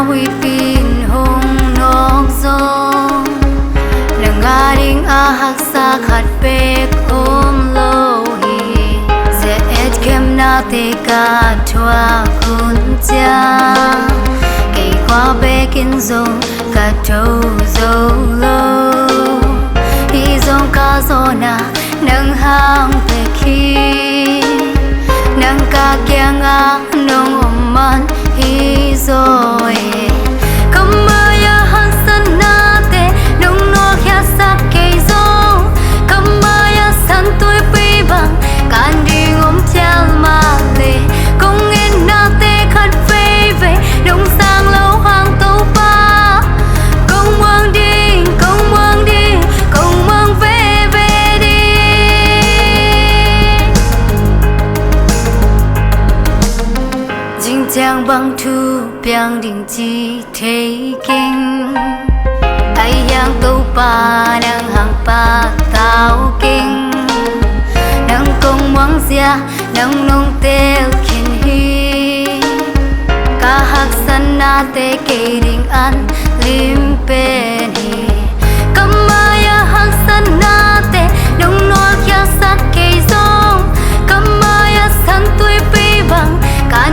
huy pin hong nóc gió nang aring ahak sa khat pek om lo hi ze et kem na te ka thua kun cha cây qua bekin zo ka thâu zo lo hi zong ka zo na nang hang pe khi nang ka kya nga nong man hi rồi kamaya hansan na te nong no kya sa ke zo kamaya san tôi pi bang kan ding om chal ma le kong en na te khat phê về nong sang lâu hang tàu pa kong mang đi kong mang đi kong mang về về đi jing chang bang thu biang ding chi thế kinh ai yang tàu pa nang hang pa tao kinh nang kong mang sia nang nong tel khin hi ka hak san na te ke ding an lim pen hi kamaya hak san na te nong no kya sa ke song kamaya san tui pi bang kan